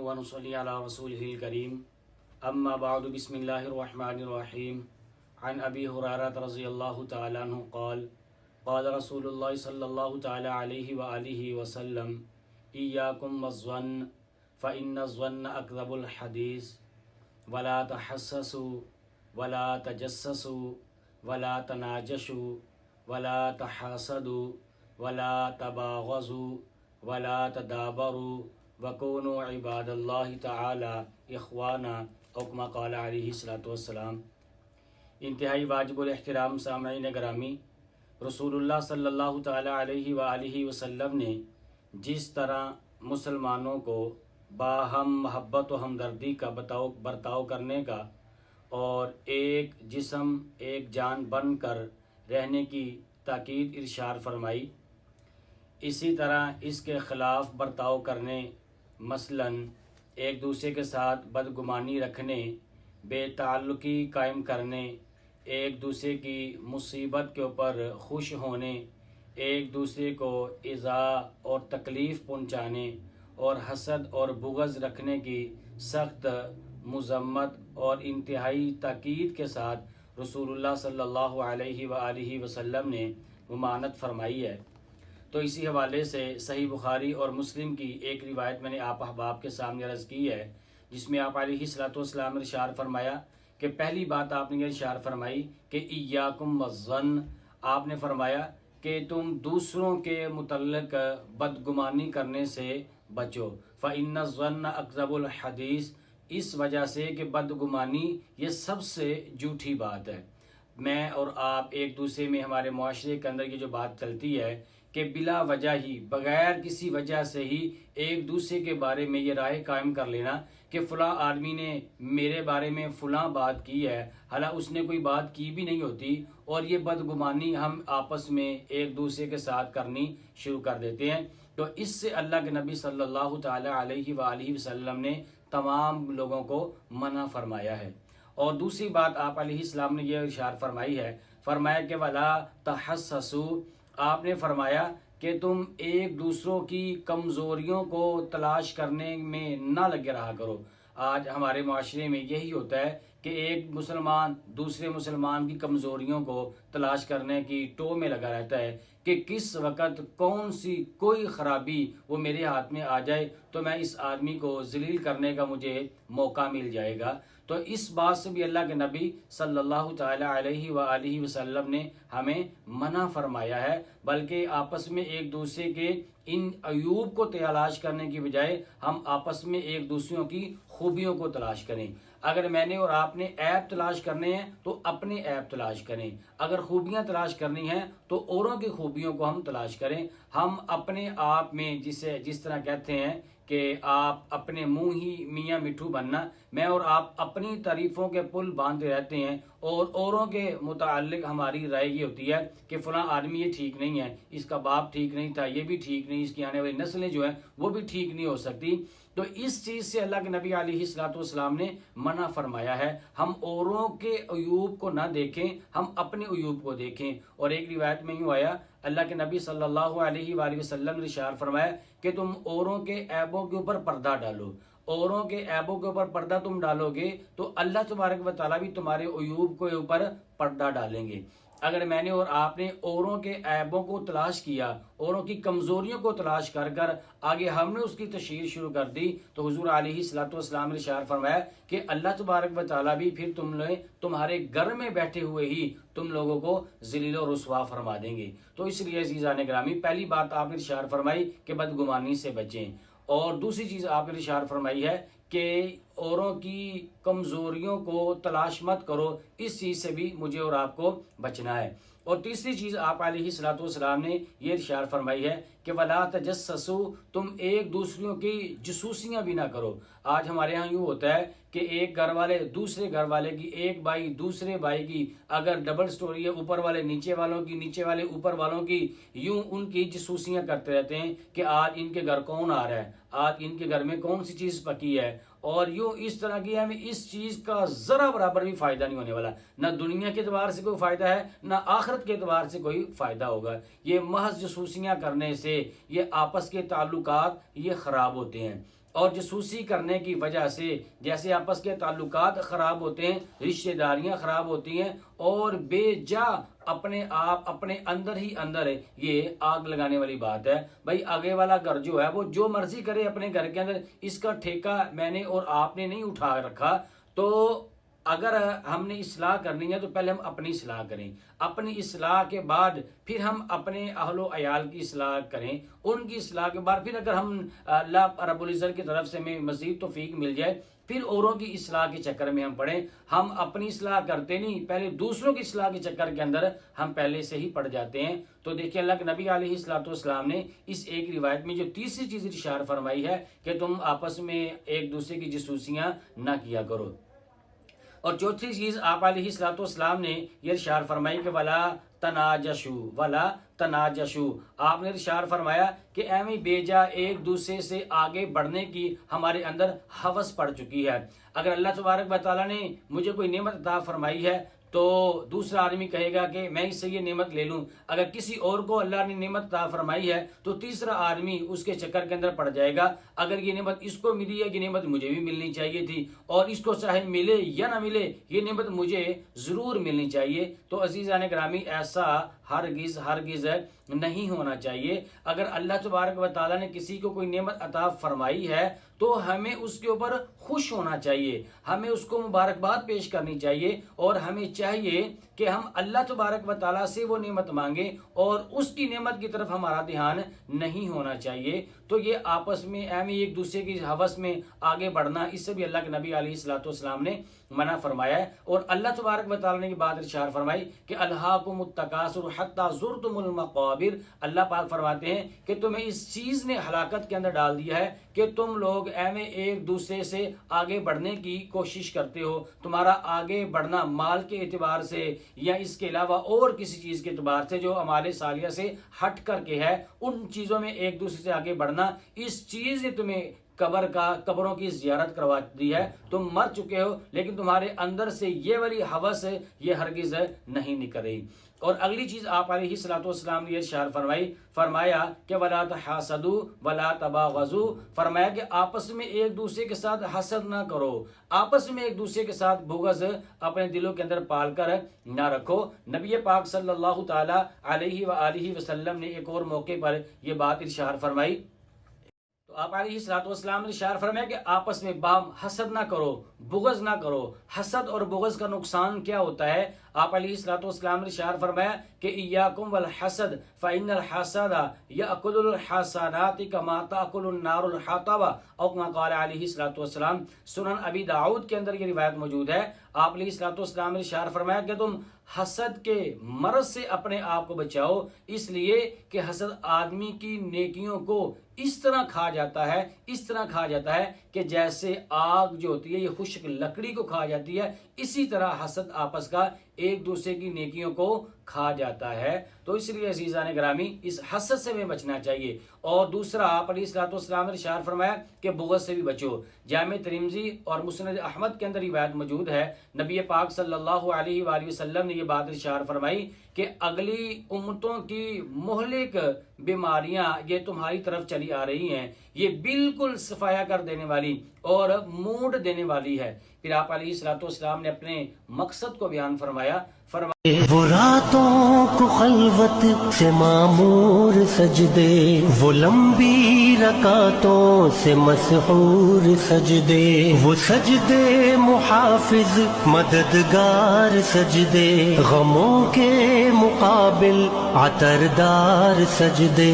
ونصلي على رسوله الكريم اما بعد بسم الله الرحمن الرحيم عن ابي هريرة رضي الله تعالى عنه قال قال رسول الله صلى الله تعالى عليه وآله وسلم إياكم والظن فإن الظن أكذب الحديث ولا تحسسوا ولا تجسسوا ولا تناجشوا ولا تحاسدوا ولا تباغضوا ولا تدابروا وكونوا عباد اللہ تعالی اخوانا او کما قال علیہ الصلوۃ والسلام۔ انتہائی واجب الاحترام سامعین گرامی، رسول اللہ صلی اللہ تعالی علیہ وآلہ وسلم نے جس طرح مسلمانوں کو باہم محبت و ہمدردی کا برتاؤ کرنے کا اور ایک جسم ایک جان بن کر رہنے کی تاکید ارشاد فرمائی، اسی طرح اس کے خلاف برتاؤ کرنے، مثلاً ایک دوسرے کے ساتھ بدگمانی رکھنے، بے تعلقی قائم کرنے، ایک دوسرے کی مصیبت کے اوپر خوش ہونے، ایک دوسرے کو ایذا اور تکلیف پہنچانے اور حسد اور بغض رکھنے کی سخت مذمت اور انتہائی تاکید کے ساتھ رسول اللہ صلی اللہ علیہ وآلہ وسلم نے ممانعت فرمائی ہے۔ تو اسی حوالے سے صحیح بخاری اور مسلم کی ایک روایت میں نے آپ احباب کے سامنے عرض کی ہے، جس میں آپ علیہ الصلوۃ والسلام نے ارشاد فرمایا کہ پہلی بات آپ نے یہ ارشاد فرمائی کہ ایاکم والظن، آپ نے فرمایا کہ تم دوسروں کے متعلق بدگمانی کرنے سے بچو، فإن الظن أكذب الحدیث، اس وجہ سے کہ بدگمانی یہ سب سے جھوٹی بات ہے۔ میں اور آپ ایک دوسرے میں ہمارے معاشرے کے اندر یہ جو بات چلتی ہے کہ بلا وجہ ہی، بغیر کسی وجہ سے ہی ایک دوسرے کے بارے میں یہ رائے قائم کر لینا کہ فلاں آدمی نے میرے بارے میں فلاں بات کی ہے، حالانکہ اس نے کوئی بات کی بھی نہیں ہوتی، اور یہ بدگمانی ہم آپس میں ایک دوسرے کے ساتھ کرنی شروع کر دیتے ہیں۔ تو اس سے اللہ کے نبی صلی اللہ تعالی علیہ وآلہ وسلم نے تمام لوگوں کو منع فرمایا ہے۔ اور دوسری بات آپ علیہ السلام نے یہ ارشاد فرمائی ہے، فرمایا کہ ولا تحسسوا، آپ نے فرمایا کہ تم ایک دوسروں کی کمزوریوں کو تلاش کرنے میں نہ لگے رہا کرو۔ آج ہمارے معاشرے میں یہی ہوتا ہے کہ ایک مسلمان دوسرے مسلمان کی کمزوریوں کو تلاش کرنے کی ٹو میں لگا رہتا ہے کہ کس وقت کون سی کوئی خرابی وہ میرے ہاتھ میں آ جائے تو میں اس آدمی کو ذلیل کرنے کا مجھے موقع مل جائے گا۔ تو اس بات سے بھی اللہ کے نبی صلی اللہ تعالی علیہ وآلہ وسلم نے ہمیں منع فرمایا ہے، بلکہ آپس میں ایک دوسرے کے ان عیوب کو تلاش کرنے کی بجائے ہم آپس میں ایک دوسروں کی خوبیوں کو تلاش کریں۔ اگر میں نے اور آپ نے عیب تلاش کرنے ہیں تو اپنے عیب تلاش کریں، اگر خوبیاں تلاش کرنی ہیں تو اوروں کی خوبیوں کو ہم تلاش کریں۔ ہم اپنے آپ میں جس طرح کہتے ہیں کہ آپ اپنے منہ ہی میاں مٹھو بننا، میں اور آپ اپنی تعریفوں کے پل باندھتے رہتے ہیں اور اوروں کے متعلق ہماری رائے یہ ہوتی ہے کہ فلاں آدمی یہ ٹھیک نہیں ہے، اس کا باپ ٹھیک نہیں تھا، یہ بھی ٹھیک نہیں، اس کی آنے والی نسلیں جو ہیں وہ بھی ٹھیک نہیں ہو سکتی۔ تو اس چیز سے اللہ کے نبی علیہ الصلوۃ والسلام نے منع فرمایا ہے، ہم اوروں کے عیوب کو نہ دیکھیں، ہم اپنے عیوب کو دیکھیں۔ اور ایک روایت میں یوں آیا، اللہ کے نبی صلی اللہ علیہ وآلہ وسلم نے ارشاد فرمایا کہ تم اوروں کے عیبوں کے اوپر پردہ ڈالو، اوروں کے عیبوں کے اوپر پردہ تم ڈالو گے تو اللہ تبارک و تعالیٰ بھی تمہارے عیوب کے اوپر پردہ ڈالیں گے۔ اگر میں نے اور آپ نے اوروں کے عیبوں کو تلاش کیا، اوروں کی کمزوریوں کو تلاش کر کر آگے ہم نے اس کی تشہیر شروع کر دی تو حضور علیہ الصلوۃ والسلام نے ارشاد فرمایا کہ اللہ تبارک و تعالیٰ بھی پھر تمہارے گھر میں بیٹھے ہوئے ہی تم لوگوں کو ذلیل و رسوا فرما دیں گے۔ تو اس لیے عزیزان گرامی، پہلی بات آپ نے ارشاد فرمائی کہ بدگمانی سے بچیں، اور دوسری چیز آپ نے ارشاد فرمائی ہے کہ اوروں کی کمزوریوں کو تلاش مت کرو، اس چیز سے بھی مجھے اور آپ کو بچنا ہے۔ اور تیسری چیز آپ علیہ الصلوۃ والسلام نے یہ ارشاد فرمائی ہے کہ ولا تجسسوا، تم ایک دوسروں کی جسوسیاں بھی نہ کرو۔ آج ہمارے ہاں یوں ہوتا ہے کہ ایک گھر والے دوسرے گھر والے کی، ایک بھائی دوسرے بھائی کی، اگر ڈبل سٹوری ہے اوپر والے نیچے والوں کی، نیچے والے اوپر والوں کی، یوں ان کی جسوسیاں کرتے رہتے ہیں کہ آج ان کے گھر کون آ رہا ہے، آج ان کے گھر میں کون سی چیز پکی ہے، اور یوں اس طرح کی ہمیں اس چیز کا ذرا برابر بھی فائدہ نہیں ہونے والا، نہ دنیا کے اعتبار سے کوئی فائدہ ہے نہ آخرت کے اعتبار سے کوئی فائدہ ہوگا۔ یہ محض جسوسیاں کرنے سے یہ آپس کے تعلقات یہ خراب ہوتے ہیں۔ اور جاسوسی کرنے کی وجہ سے جیسے آپس کے تعلقات خراب ہوتے ہیں، رشتہ داریاں خراب ہوتی ہیں، اور بے جا اپنے آپ اپنے اندر ہی اندر یہ آگ لگانے والی بات ہے۔ بھائی آگے والا گھر جو ہے وہ جو مرضی کرے اپنے گھر کے اندر، اس کا ٹھیکہ میں نے اور آپ نے نہیں اٹھا رکھا۔ تو اگر ہم نے اصلاح کرنی ہے تو پہلے ہم اپنی اصلاح کریں، اپنی اصلاح کے بعد پھر ہم اپنے اہل و عیال کی اصلاح کریں، ان کی اصلاح کے بعد پھر اگر ہم اللہ رب العزت کی طرف سے ہمیں مزید توفیق مل جائے پھر اوروں کی اصلاح کے چکر میں ہم پڑیں۔ ہم اپنی اصلاح کرتے نہیں، پہلے دوسروں کی اصلاح کے چکر کے اندر ہم پہلے سے ہی پڑ جاتے ہیں۔ تو دیکھیں اللہ کے نبی علیہ الصلوۃ والسلام نے اس ایک روایت میں جو تیسری چیز ارشاد فرمائی ہے کہ تم آپس میں ایک دوسرے کی جاسوسیاں نہ کیا کرو، اور چوتھی چیز آپ علیہ الصلوۃ والسلام نے یہ ارشاد فرمائی کہ ولا تناجشوا، آپ نے ارشاد فرمایا کہ ایویں بے جا ایک دوسرے سے آگے بڑھنے کی ہمارے اندر ہوس پڑ چکی ہے۔ اگر اللہ تبارک و تعالیٰ نے مجھے کوئی نعمت عطا فرمائی ہے تو دوسرا آدمی کہے گا کہ میں اس سے یہ نعمت لے لوں، اگر کسی اور کو اللہ نے نعمت عطا فرمائی ہے تو تیسرا آدمی اس کے چکر کے اندر پڑ جائے گا، اگر یہ نعمت اس کو ملی ہے یہ نعمت مجھے بھی ملنی چاہیے تھی، اور اس کو چاہے ملے یا نہ ملے یہ نعمت مجھے ضرور ملنی چاہیے۔ تو عزیزان گرامی ایسا ہرگز نہیں ہونا چاہیے۔ اگر اللہ تبارک و تعالیٰ نے کسی کو کوئی نعمت عطا فرمائی ہے تو ہمیں اس کے اوپر خوش ہونا چاہیے، ہمیں اس کو مبارکباد پیش کرنی چاہیے، اور ہمیں چاہیے کہ ہم اللہ تبارک و تعالیٰ سے وہ نعمت مانگیں اور اس کی نعمت کی طرف ہمارا دھیان نہیں ہونا چاہیے۔ تو یہ آپس میں ایک دوسرے کی ہوس میں آگے بڑھنا، اس سے بھی اللہ کے نبی علیہ الصلوۃ والسلام نے منع فرمایا ہے۔ اور اللہ تبارک و تعالیٰ نے یہ بات ارشاد فرمائی کہ الہاکم التکاثر حتی زرتم المقابر، اللہ پاک فرماتے ہیں کہ تمہیں اس چیز نے ہلاکت کے اندر ڈال دیا ہے کہ تم لوگ ایک دوسرے سے آگے بڑھنے کی کوشش کرتے ہو، تمہارا آگے بڑھنا مال کے اعتبار سے یا اس کے علاوہ اور کسی چیز کے اعتبار سے جو اعمال صالحہ سے ہٹ کر کے ہے، ان چیزوں میں ایک دوسرے سے آگے بڑھنا، اس چیز نے تمہیں قبروں کی زیارت کروا دی ہے، تم مر چکے ہو لیکن تمہارے اندر سے یہ والی ہوس یہ ہرگز نہیں نکل رہی۔ اور اگلی چیز آپ علیہ الصلوۃ والسلام نے ارشاد فرمایا کہ ولا تحاسدوا ولا تباغضوا، فرمایا کہ آپس میں ایک دوسرے کے ساتھ حسد نہ کرو، آپس میں ایک دوسرے کے ساتھ بغض اپنے دلوں کے اندر پال کر نہ رکھو۔ نبی پاک صلی اللہ تعالی علیہ وآلہ وسلم نے ایک اور موقع پر یہ بات ارشاد فرمائی، تو آپ علیہ الصلوۃ والسلام نے ارشاد فرمایا کہ آپس میں باہم حسد نہ کرو، بغض نہ کرو۔ حسد اور بغض کا نقصان کیا ہوتا ہے؟ آپ علیہ الصلوۃ والسلام نے ارشاد فرمایا کہ ایاکم والحسد فإن الحسد یأکل الحسنات کما تأکل النار الحطب، او کما قال علیہ الصلوۃ والسلام۔ سنن ابی داؤد کے اندر یہ روایت موجود ہے، آپ علیہ الصلوۃ والسلام نے ارشاد فرمایا کہ تم حسد کے مرض سے اپنے آپ کو بچاؤ، اس لیے کہ حسد آدمی کی نیکیوں کو اس طرح کھا جاتا ہے کہ جیسے آگ جو ہوتی ہے یہ خشک لکڑی کو کھا جاتی ہے، اسی طرح حسد آپس کا ایک دوسرے کی نیکیوں کو کھا جاتا ہے۔ تو اس لیے عزیزان گرامی اس حسد سے ہمیں بچنا چاہیے۔ اور دوسرا آپ علیہ الصلوۃ والسلام نے ارشاد فرمایا کہ بغض سے بھی بچو۔ جامع ترمذی اور مسند احمد کے اندر روایت موجود ہے، نبی پاک صلی اللہ علیہ وآلہ وسلم نے یہ بات ارشاد فرمائی کہ اگلی امتوں کی مہلک بیماریاں یہ تمہاری طرف چلی آ رہی ہیں، یہ بالکل صفایا کر دینے والی اور موڈ دینے والی ہے۔ پھر آپ علیہ الصلوۃ والسلام نے اپنے مقصد کو بیان فرمایا، وہ راتوں کو خلوت سے معمور سجدے، وہ لمبی رکعتوں سے مسحور سجدے، وہ سجدے محافظ مددگار سجدے، غموں کے مقابل عطردار سجدے۔